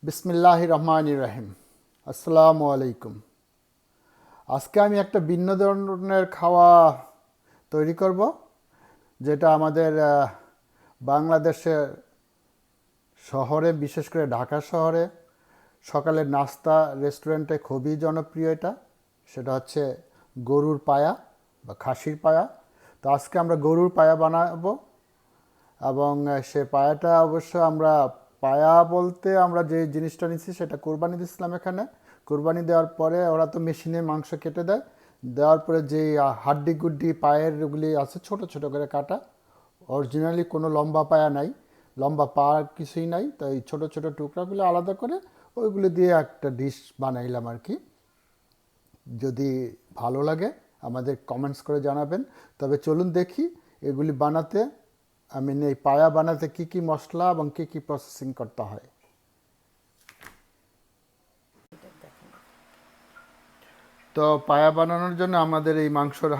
বিসমিল্লাহির রহমানির রহিম। আসসালামু আলাইকুম। আজকে আমি একটা ভিন্ন ধরনের খাওয়া তৈরি করব, যেটা আমাদের বাংলাদেশের শহরে, বিশেষ করে ঢাকা শহরে সকালের নাস্তা রেস্টুরেন্টে খুবই জনপ্রিয়। সেটা হচ্ছে গরুর পায়া বা খাসির পায়া। তো আজকে আমরা গরুর পায়া বানাবো, এবং সে পায়াটা অবশ্য আমরা পায়া বলতে আমরা যে জিনিসটা নিচ্ছি সেটা কোরবানি দিচ্ছিলাম। এখানে কোরবানি দেওয়ার পরে ওরা তো মেশিনে মাংস কেটে দেয়, দেওয়ার পরে যে হাড্ডি গুড্ডি পায়ের ওগুলি আছে ছোট ছোট করে কাটা। অরিজিনালি কোনো লম্বা পায়া নাই, লম্বা পা কিছুই নাই। তো এই ছোটো ছোটো টুকরাগুলো আলাদা করে ওইগুলো দিয়ে একটা ডিশ বানাইলাম আর কি। যদি ভালো লাগে আমাদের কমেন্টস করে জানাবেন। তবে চলুন দেখি এগুলি বানাতে, এই পায়া বানাতে কি কি মশলা এবং কি কি প্রসেসিং করতে হয়। তো পায়া বানানোর জন্য আমাদের এই মাংসর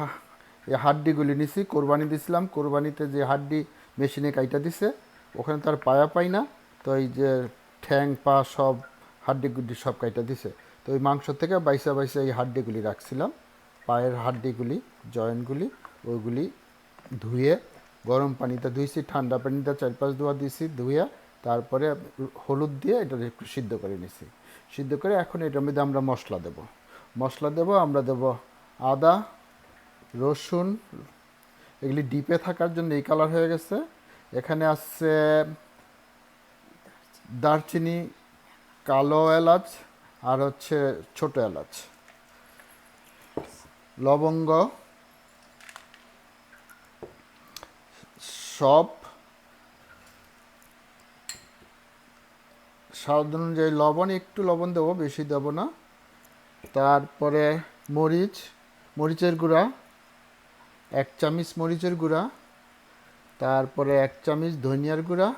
এই হাড্ডিগুলি নিছি, কোরবানি দিছিলাম। কোরবানিতে যে হাড্ডি মেশিনে কাইটা দিছে, ওখানে তার পায়া পাই না। তো এই যে ঠ্যাং পা সব হাড্ডি গুড্ডি সব কাইটা দিছে। তো ওই মাংস থেকে বাইসা বাইসা এই হাড্ডিগুলি রাখছিলাম, পায়ের হাড্ডিগুলি, জয়েন্টগুলি, ওইগুলি ধুয়ে গরম পানিতে ধুইছি, ঠান্ডা পানিতে 4-5 ধোয়া দিয়েছি, ধুয়ে তারপরে হলুদ দিয়ে এটা একটু সিদ্ধ করে নিছি। সিদ্ধ করে এখন এটার মধ্যে আমরা মশলা দেব। আমরা দেব আদা, রসুন, এগুলি ডিপে থাকার জন্য এই কালার হয়ে গেছে। এখানে আছে দারচিনি, কালো এলাচ, আর হচ্ছে ছোট এলাচ, লবঙ্গ, সব স্বাদ অনুযায়ী লবণ, একটু লবণ দেবো, বেশি দেবো না। তারপরে মরিচের গুঁড়া 1 চামচ, মরিচের গুঁড়া। তারপরে 1 চামচ ধনিয়ার গুঁড়া,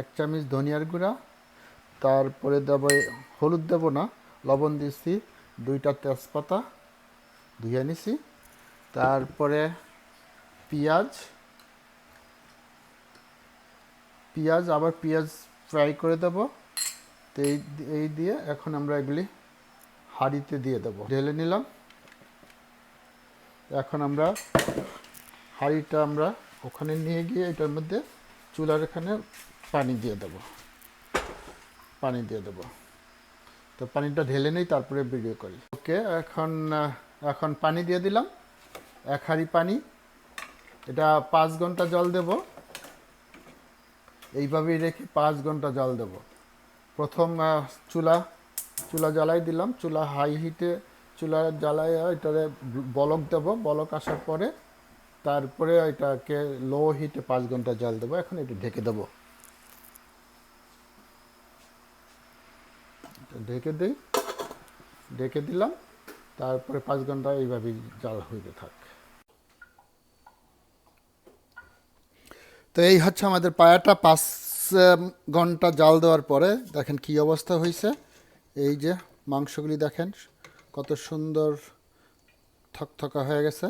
1 চামচ ধনিয়ার গুঁড়া। তারপরে দেবো, হলুদ দেবো না, লবণ দিচ্ছি। 2টা তেজপাতা ধুয়ে নিছি। তারপরে পেঁয়াজ আবার পেঁয়াজ ফ্রাই করে দেবো। তো এই দিয়ে এখন আমরা এগুলি হাঁড়িতে দিয়ে দেবো, ঢেলে নিলাম। এখন আমরা হাঁড়িটা ওখানে নিয়ে গিয়ে এটার মধ্যে চুলার এখানে পানি দিয়ে দেবো। তো পানিটা ঢেলে নেই, তারপরে ভিডিও করি। ওকে, এখন পানি দিয়ে দিলাম, 1 হাঁড়ি পানি। এটা 5 ঘন্টা জল দেব, এইভাবেই রেখে 5 ঘন্টা জল দেব। প্রথম চুলা জ্বালাই দিলাম, চুলা হাই হিটে চুলা জ্বালাই এটারে বলক দেব। বলক আসার পরে তারপরে এটাকে লো হিটে 5 ঘন্টা জল দেবো। এখন এটা ঢেকে দেবো, ঢেকে দিলাম। তারপরে 5 ঘন্টা এইভাবেই জাল হইতে থাক। তো এই হচ্ছে আমাদের পায়াটা। 5 ঘন্টা জাল দেওয়ার পরে দেখেন কি অবস্থা হয়েছে। এই যে মাংসগুলি দেখেন কত সুন্দর থকথকা হয়ে গেছে।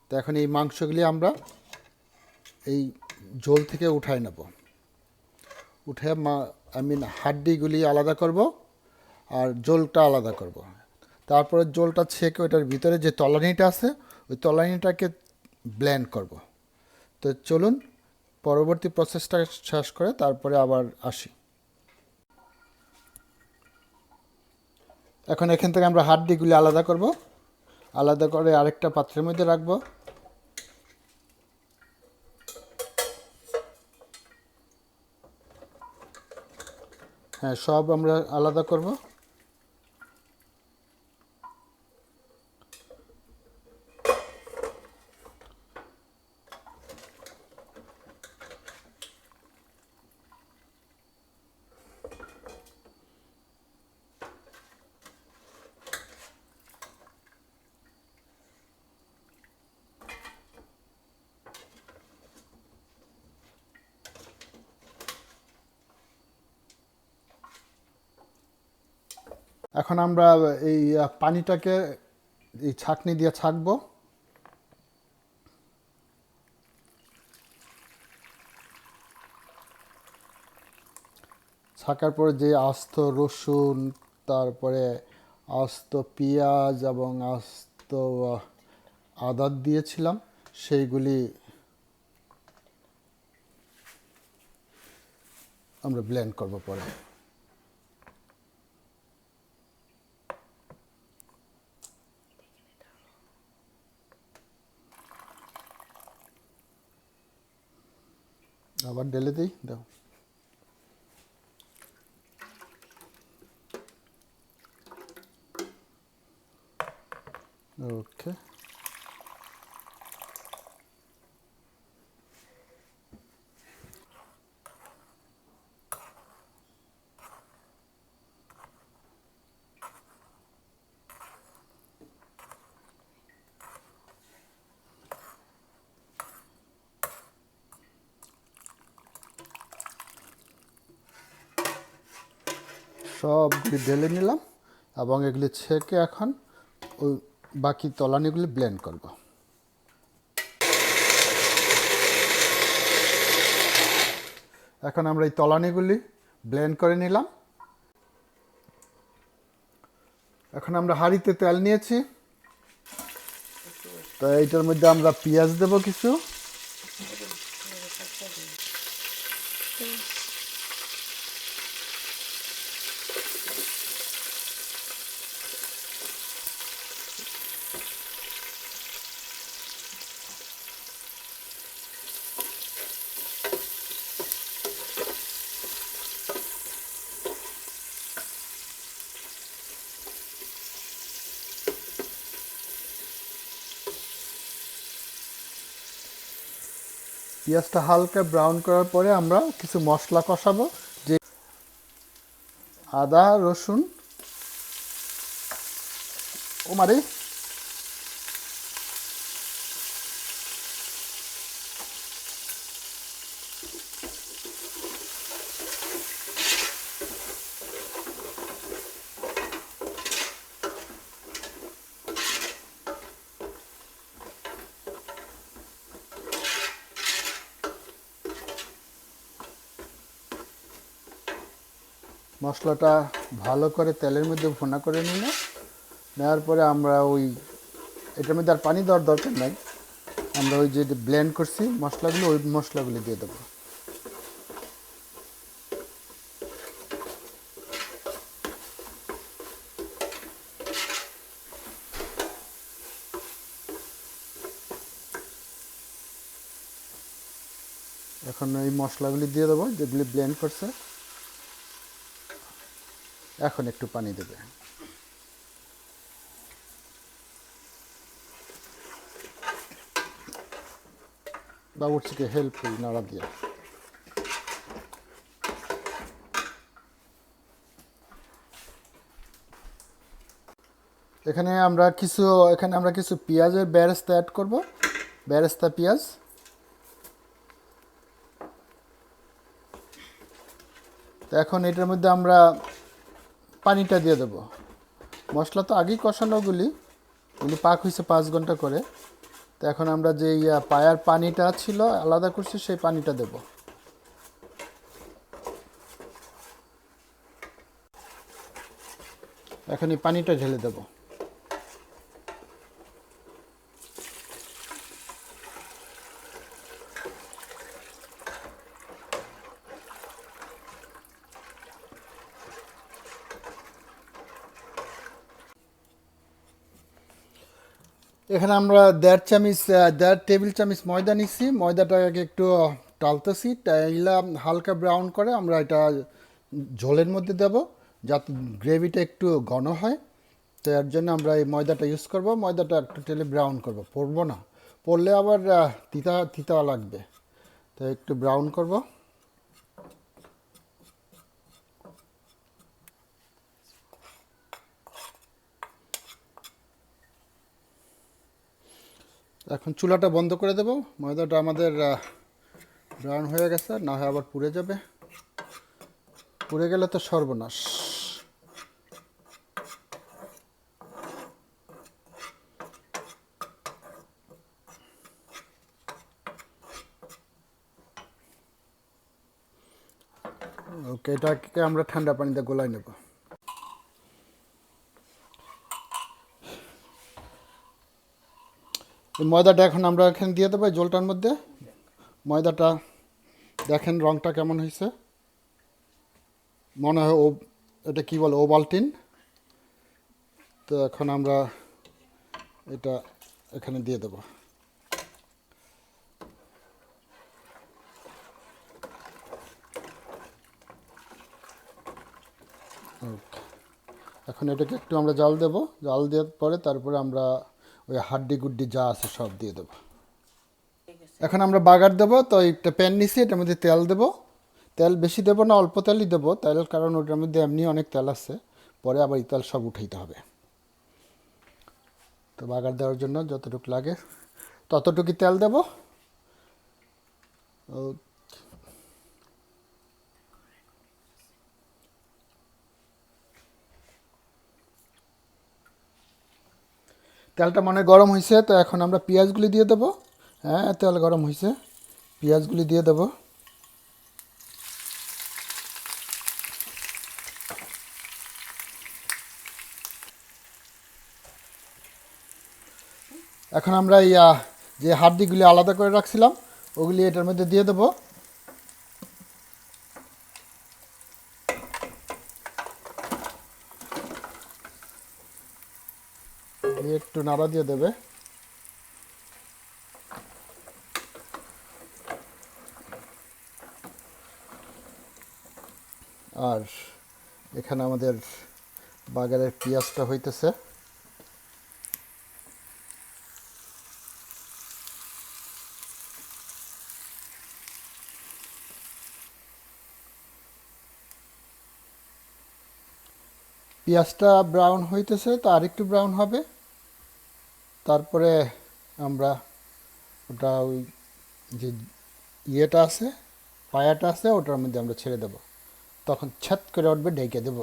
তো এখন এই মাংসগুলি আমরা এই ঝোল থেকে উঠাই নেব। উঠে হাড্ডিগুলি আলাদা করব আর ঝোলটা আলাদা করব। তারপরে ঝোলটা ছেঁকে ওইটার ভিতরে যে তলানিটা আছে ওই তলানিটাকে ব্লেন্ড করব। তো চলুন পরবর্তী প্রসেসটা শেষ করে তারপরে আবার আসি। এখন এখান থেকে আমরা হাড্ডিগুলি আলাদা করব, আলাদা করে আরেকটা পাত্রের মধ্যে রাখবো। হ্যাঁ, সব আমরা আলাদা করব। এখন আমরা এই পানিটাকে এই ছাঁকনি দিয়ে ছাঁকবো। ছাকার পরে যে আস্ত রসুন, তারপরে আস্ত পেঁয়াজ এবং আস্ত আদা দিয়েছিলাম, সেইগুলি আমরা ব্লেন্ড করব পরে। আবার ঢেলে দিই, দাও। ওকে, সবগুলি ঢেলে নিলাম এবং এগুলি ছেঁকে এখন ওই বাকি তলানিগুলি ব্লেন্ড করব। এখন আমরা এই তলানিগুলি ব্লেন্ড করে নিলাম। এখন আমরা হাঁড়িতে তেল নিয়েছি, তো এইটার মধ্যে আমরা পেঁয়াজ দেব কিছু, পেঁয়াজটা হালকা ব্রাউন করার পরে আমরা কিছু মশলা কষাবো, যে আদা রসুন, ও মারে মশলাটা ভালো করে তেলের মধ্যে ভুনা করে নিলাম। নেওয়ার পরে আমরা ওই এটার মধ্যে আর পানি দেওয়ার দরকার নাই, আমরা ওই যে ব্লেন্ড করছি মশলাগুলো, ওই মশলাগুলি দিয়ে দেবো। এখন এই মশলাগুলি দিয়ে দেবো যেগুলি ব্লেন্ড করছে। এখন একটু পানি দেবে, বাবুর্চিকে হেল্প করি নাড়া দিয়ে। এখানে আমরা কিছু পেঁয়াজের বেরেস্তা অ্যাড করব, বেরেস্তা পেঁয়াজ। তো এখন এটার মধ্যে আমরা পানিটা দিয়ে দেব। মশলা তো আগেই কষানোগুলি পাক হয়েছে 5 ঘন্টা করে। তো এখন আমরা যে পায়ার পানিটা ছিল আলাদা করছি, সেই পানিটা দেব। এখন এই পানিটা ঢেলে দেব। এখানে আমরা 1.5 টেবিল চামচ ময়দা নিচ্ছি। ময়দাটাকে একটু টালতেছি, টাইলা হালকা ব্রাউন করে আমরা এটা ঝোলের মধ্যে দেব, যাতে গ্রেভিটা একটু ঘন হয়। তো এর জন্য আমরা এই ময়দাটা ইউজ করব। ময়দাটা একটু টেলে ব্রাউন করব, পড়বো না, পড়লে আবার তিতা তিতা লাগবে। তো একটু ব্রাউন করব। এখন চুলাটা বন্ধ করে দেব। ময়দাটা আমাদের ব্রাউন হয়ে গেছে, না হয় আবার পুড়ে যাবে। পুড়ে গেলে তো সর্বনাশ। ওকে, এটাকে আমরা ঠান্ডা পানিতে গোলাই নেব। এই ময়দাটা এখন আমরা এখানে দিয়ে দেবো জলটার মধ্যে। ময়দাটা দেখেন রঙটা কেমন হয়েছে, মনে হয় এটা কি বলে ওভালটিন। তো এখন আমরা এটা এখানে দিয়ে দেবো। এখন এটাকে একটু আমরা জাল দেব, জাল দেওয়ার পরে তারপরে আমরা ওই হাড্ডি গুড্ডি যা আছে সব দিয়ে দেবো। এখন আমরা বাগার দেবো। তো একটা প্যান নিছি, এটার মধ্যে তেল দেবো। তেল বেশি দেবো না, অল্প তেলই দেবো, তেল কারণ ওটার মধ্যে এমনি অনেক তেল আছে, পরে আবার এই তেল সব উঠাইতে হবে। তো বাগার দেওয়ার জন্য যতটুকু লাগে ততটুকুই তেল দেবো। তেলটা মনে গরম হয়েছে, তো এখন আমরা পেঁয়াজগুলি দিয়ে দেবো। হ্যাঁ, তেল গরম হয়েছে, পেঁয়াজগুলি দিয়ে দেবো। এখন আমরা যে হাড্ডিগুলি আলাদা করে রাখছিলাম ওগুলি এটার মধ্যে দিয়ে দেবো। একটু নাড়া দিয়ে দেবে। আর এখানে আমাদের বাগারের পেঁয়াজটা হইতেছে। পেঁয়াজটা ব্রাউন হইতেছে, তো আরেকটু ব্রাউন হবে। তারপরে আমরা ওটা ওই যে ইয়েটা আছে, পায়াটা আছে, ওটার মধ্যে আমরা ছেড়ে দেব। তখন ছ্যাত করে উঠবে, ঢেকে দেব।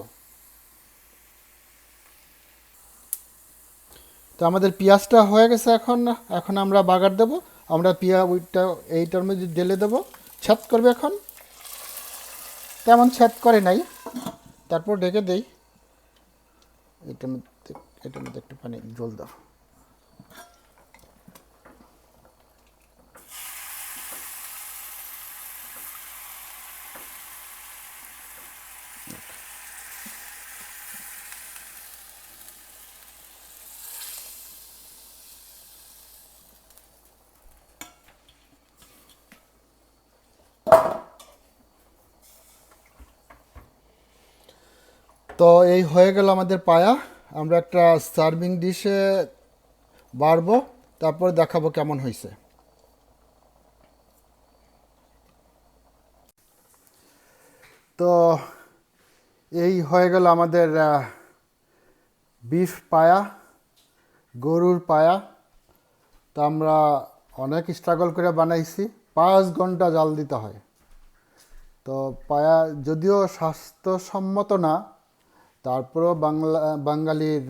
তো আমাদের পেঁয়াজটা হয়ে গেছে। এখন এখন আমরা বাগার দেব। আমরা ওইটা এইটার মধ্যে ঢেলে দেবো, ছ্যাত করবে। এখন তেমন ছ্যাত করে নাই, তারপর ঢেকে দেই। এটার মধ্যে একটু পানি জল দাও। তো এই হয়ে গেল আমাদের পায়া। আমরা একটা সার্ভিং ডিশে বাড়বো, তারপর দেখাবো কেমন হয়েছে। তো এই হয়ে গেল আমাদের বিফ পায়া, গরুর পায়া। তো আমরা অনেক স্ট্রাগল করে বানাইছি, 5 ঘন্টা জাল দিতে হয়। তো পায়া যদিও স্বাস্থ্যসম্মত না, তারপরেও বাঙালির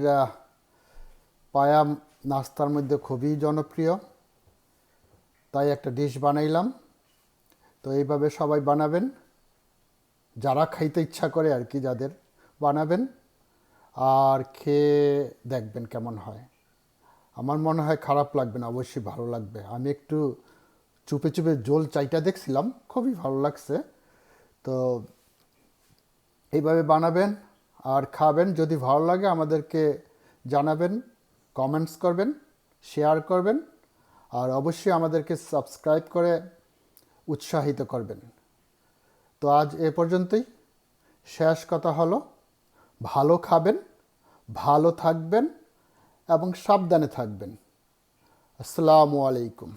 পায়া নাস্তার মধ্যে খুবই জনপ্রিয়, তাই একটা ডিশ বানাইলাম। তো এইভাবে সবাই বানাবেন, যারা খাইতে ইচ্ছা করে আর কি, যাদের বানাবেন আর খেয়ে দেখবেন কেমন হয়। আমার মনে হয় খারাপ লাগবে না, অবশ্যই ভালো লাগবে। আমি একটু চুপে চুপে জোল চাইটা দেখছিলাম, খুবই ভালো লাগছে। তো এইভাবে বানাবেন আর খাবেন। যদি ভালো লাগে আমাদেরকে জানাবেন, কমেন্টস করবেন, শেয়ার করবেন, আর অবশ্যই আমাদেরকে সাবস্ক্রাইব করে উৎসাহিত করবেন। তো আজ এ পর্যন্তই। শেষ কথা হলো, ভালো খাবেন, ভালো থাকবেন এবং সাবধানে থাকবেন। আসসালামু আলাইকুম।